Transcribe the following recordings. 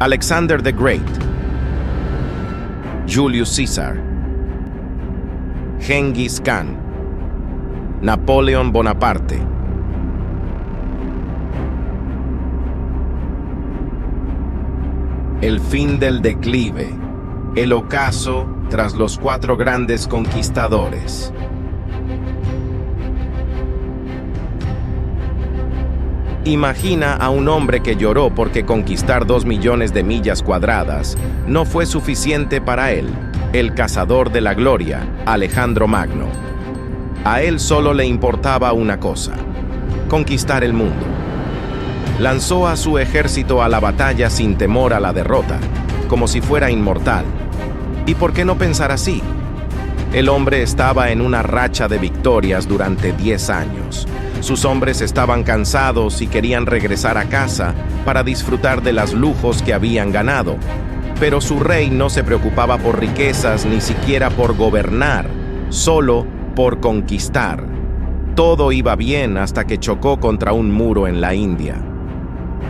Alexander the Great, Julius Caesar, Genghis Khan, Napoleón Bonaparte. El fin del declive, el ocaso tras los 4 grandes conquistadores. Imagina a un hombre que lloró porque conquistar 2 millones de millas cuadradas no fue suficiente para él, el cazador de la gloria, Alejandro Magno. A él solo le importaba una cosa: conquistar el mundo. Lanzó a su ejército a la batalla sin temor a la derrota, como si fuera inmortal. ¿Y por qué no pensar así? El hombre estaba en una racha de victorias durante 10 años. Sus hombres estaban cansados y querían regresar a casa para disfrutar de los lujos que habían ganado. Pero su rey no se preocupaba por riquezas ni siquiera por gobernar, solo por conquistar. Todo iba bien hasta que chocó contra un muro en la India.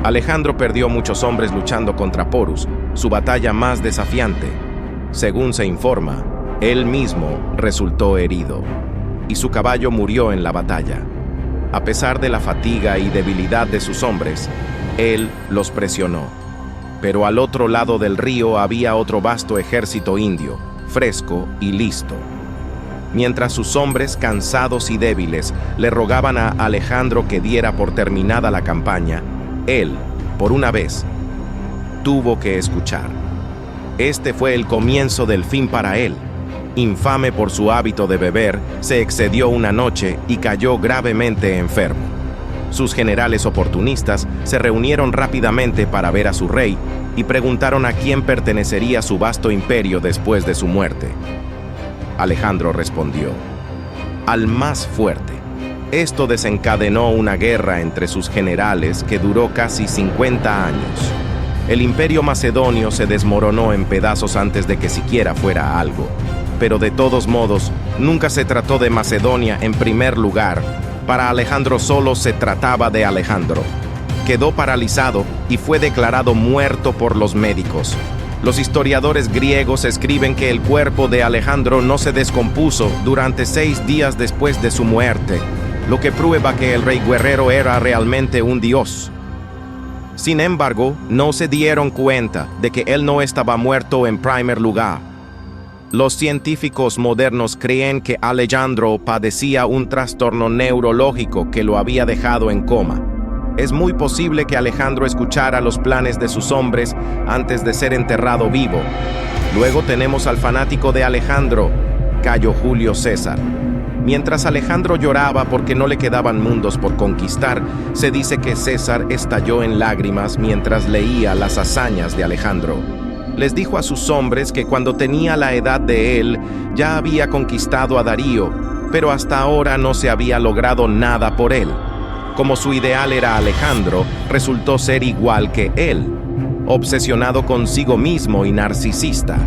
Alejandro perdió muchos hombres luchando contra Porus, su batalla más desafiante. Según se informa, él mismo resultó herido, y su caballo murió en la batalla. A pesar de la fatiga y debilidad de sus hombres, él los presionó. Pero al otro lado del río había otro vasto ejército indio, fresco y listo. Mientras sus hombres, cansados y débiles, le rogaban a Alejandro que diera por terminada la campaña, él, por una vez, tuvo que escuchar. Este fue el comienzo del fin para él. Infame por su hábito de beber, se excedió una noche y cayó gravemente enfermo. Sus generales oportunistas se reunieron rápidamente para ver a su rey y preguntaron a quién pertenecería su vasto imperio después de su muerte. Alejandro respondió: al más fuerte. Esto desencadenó una guerra entre sus generales que duró casi 50 años. El imperio macedonio se desmoronó en pedazos antes de que siquiera fuera algo. Pero de todos modos, nunca se trató de Macedonia en primer lugar. Para Alejandro solo se trataba de Alejandro. Quedó paralizado y fue declarado muerto por los médicos. Los historiadores griegos escriben que el cuerpo de Alejandro no se descompuso durante 6 días después de su muerte, lo que prueba que el rey guerrero era realmente un dios. Sin embargo, no se dieron cuenta de que él no estaba muerto en primer lugar. Los científicos modernos creen que Alejandro padecía un trastorno neurológico que lo había dejado en coma. Es muy posible que Alejandro escuchara los planes de sus hombres antes de ser enterrado vivo. Luego tenemos al fanático de Alejandro, Cayo Julio César. Mientras Alejandro lloraba porque no le quedaban mundos por conquistar, se dice que César estalló en lágrimas mientras leía las hazañas de Alejandro. Les dijo a sus hombres que cuando tenía la edad de él, ya había conquistado a Darío, pero hasta ahora no se había logrado nada por él. Como su ideal era Alejandro, resultó ser igual que él, obsesionado consigo mismo y narcisista.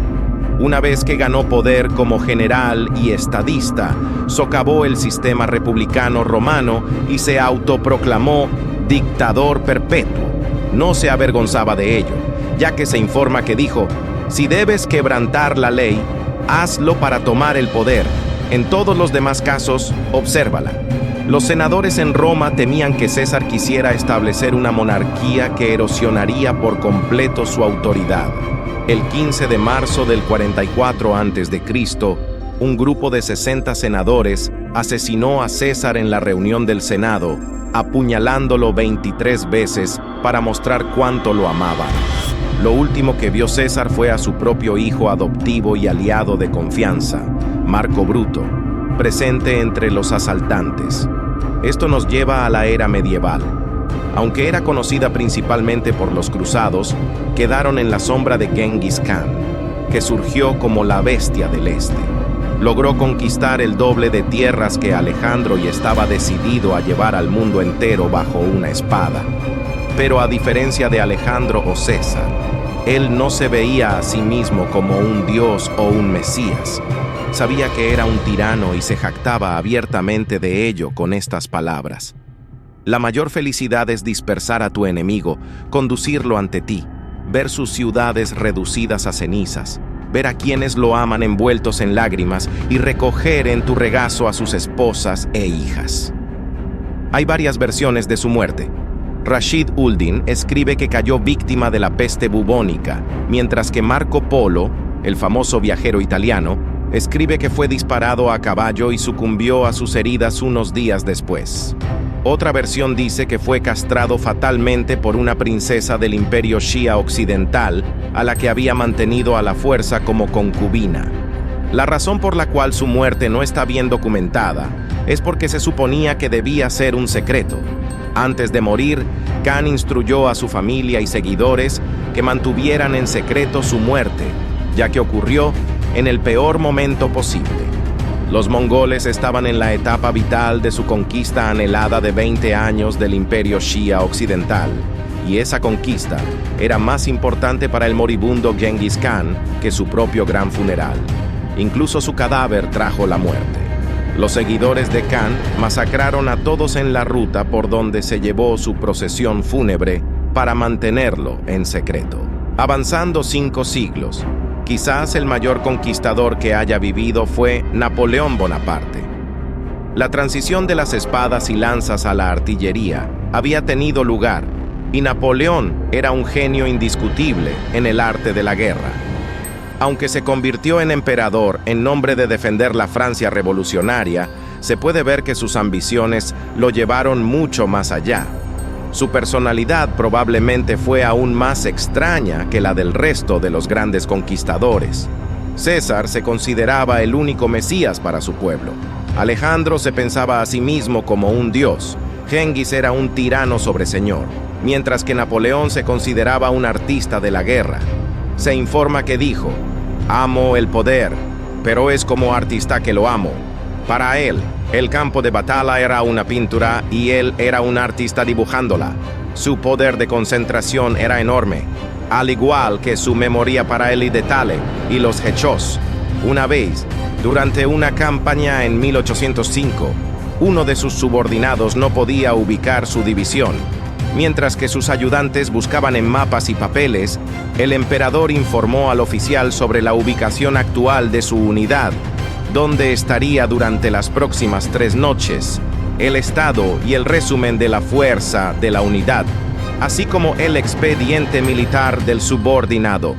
Una vez que ganó poder como general y estadista, socavó el sistema republicano romano y se autoproclamó dictador perpetuo. No se avergonzaba de ello, ya que se informa que dijo: si debes quebrantar la ley, hazlo para tomar el poder. En todos los demás casos, obsérvala. Los senadores en Roma temían que César quisiera establecer una monarquía que erosionaría por completo su autoridad. El 15 de marzo del 44 a.C., un grupo de 60 senadores asesinó a César en la reunión del Senado, apuñalándolo 23 veces para mostrar cuánto lo amaban. Lo último que vio César fue a su propio hijo adoptivo y aliado de confianza, Marco Bruto, presente entre los asaltantes. Esto nos lleva a la era medieval. Aunque era conocida principalmente por los cruzados, quedaron en la sombra de Genghis Khan, que surgió como la bestia del este. Logró conquistar el doble de tierras que Alejandro y estaba decidido a llevar al mundo entero bajo una espada. Pero a diferencia de Alejandro o César, él no se veía a sí mismo como un dios o un mesías. Sabía que era un tirano y se jactaba abiertamente de ello con estas palabras: la mayor felicidad es dispersar a tu enemigo, conducirlo ante ti. ver sus ciudades reducidas a cenizas, ver a quienes lo aman envueltos en lágrimas y recoger en tu regazo a sus esposas e hijas. Hay varias versiones de su muerte. Rashid Uldin escribe que cayó víctima de la peste bubónica, mientras que Marco Polo, el famoso viajero italiano, escribe que fue disparado a caballo y sucumbió a sus heridas unos días después. Otra versión dice que fue castrado fatalmente por una princesa del Imperio Shia Occidental, a la que había mantenido a la fuerza como concubina. La razón por la cual su muerte no está bien documentada es porque se suponía que debía ser un secreto. Antes de morir, Khan instruyó a su familia y seguidores que mantuvieran en secreto su muerte, ya que ocurrió en el peor momento posible. Los mongoles estaban en la etapa vital de su conquista anhelada de 20 años del Imperio Shia Occidental, y esa conquista era más importante para el moribundo Genghis Khan que su propio gran funeral. Incluso su cadáver trajo la muerte. Los seguidores de Khan masacraron a todos en la ruta por donde se llevó su procesión fúnebre para mantenerlo en secreto. Avanzando 5 siglos, quizás el mayor conquistador que haya vivido fue Napoleón Bonaparte. La transición de las espadas y lanzas a la artillería había tenido lugar, y Napoleón era un genio indiscutible en el arte de la guerra. Aunque se convirtió en emperador en nombre de defender la Francia revolucionaria, se puede ver que sus ambiciones lo llevaron mucho más allá. Su personalidad probablemente fue aún más extraña que la del resto de los grandes conquistadores. César se consideraba el único Mesías para su pueblo. Alejandro se pensaba a sí mismo como un dios. Genghis era un tirano sobreseñor, mientras que Napoleón se consideraba un artista de la guerra. Se informa que dijo: «Amo el poder, pero es como artista que lo amo». Para él, el campo de batalla era una pintura y él era un artista dibujándola. Su poder de concentración era enorme, al igual que su memoria para el detalle y los hechos. Una vez, durante una campaña en 1805, uno de sus subordinados no podía ubicar su división. Mientras que sus ayudantes buscaban en mapas y papeles, el emperador informó al oficial sobre la ubicación actual de su unidad, dónde estaría durante las próximas 3 noches, el estado y el resumen de la fuerza de la unidad, así como el expediente militar del subordinado.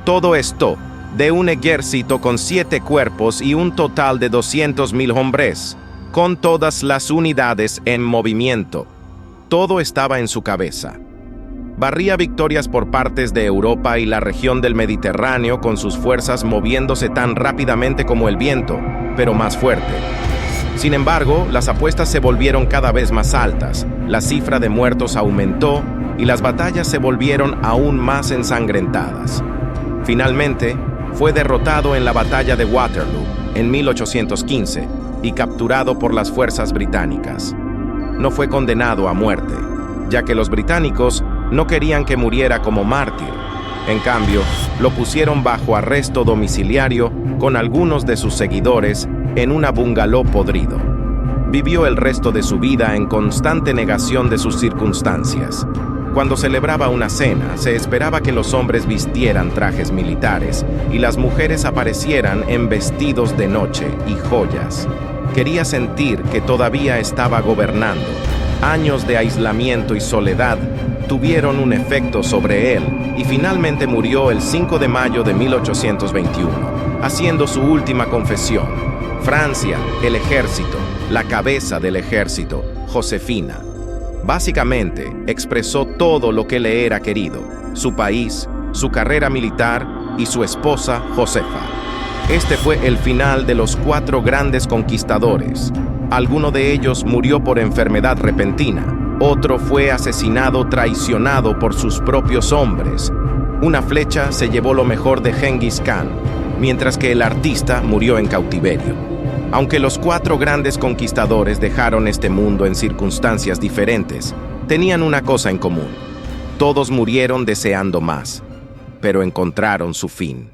Todo esto de un ejército con 7 cuerpos y un total de 200,000 hombres, con todas las unidades en movimiento. Todo estaba en su cabeza. Barría victorias por partes de Europa y la región del Mediterráneo con sus fuerzas moviéndose tan rápidamente como el viento, pero más fuerte. Sin embargo, las apuestas se volvieron cada vez más altas, la cifra de muertos aumentó y las batallas se volvieron aún más ensangrentadas. Finalmente, fue derrotado en la batalla de Waterloo en 1815 y capturado por las fuerzas británicas. No fue condenado a muerte, ya que los británicos no querían que muriera como mártir. En cambio, lo pusieron bajo arresto domiciliario con algunos de sus seguidores en una bungalow podrido. Vivió el resto de su vida en constante negación de sus circunstancias. Cuando celebraba una cena, se esperaba que los hombres vistieran trajes militares y las mujeres aparecieran en vestidos de noche y joyas. Quería sentir que todavía estaba gobernando. Años de aislamiento y soledad tuvieron un efecto sobre él y finalmente murió el 5 de mayo de 1821, haciendo su última confesión. Francia, el ejército, la cabeza del ejército, Josefina. Básicamente, expresó todo lo que le era querido: su país, su carrera militar y su esposa, Josefa. Este fue el final de los 4 grandes conquistadores. Alguno de ellos murió por enfermedad repentina. Otro fue asesinado, traicionado por sus propios hombres. Una flecha se llevó lo mejor de Genghis Khan, mientras que el artista murió en cautiverio. Aunque los 4 grandes conquistadores dejaron este mundo en circunstancias diferentes, tenían una cosa en común: todos murieron deseando más, pero encontraron su fin.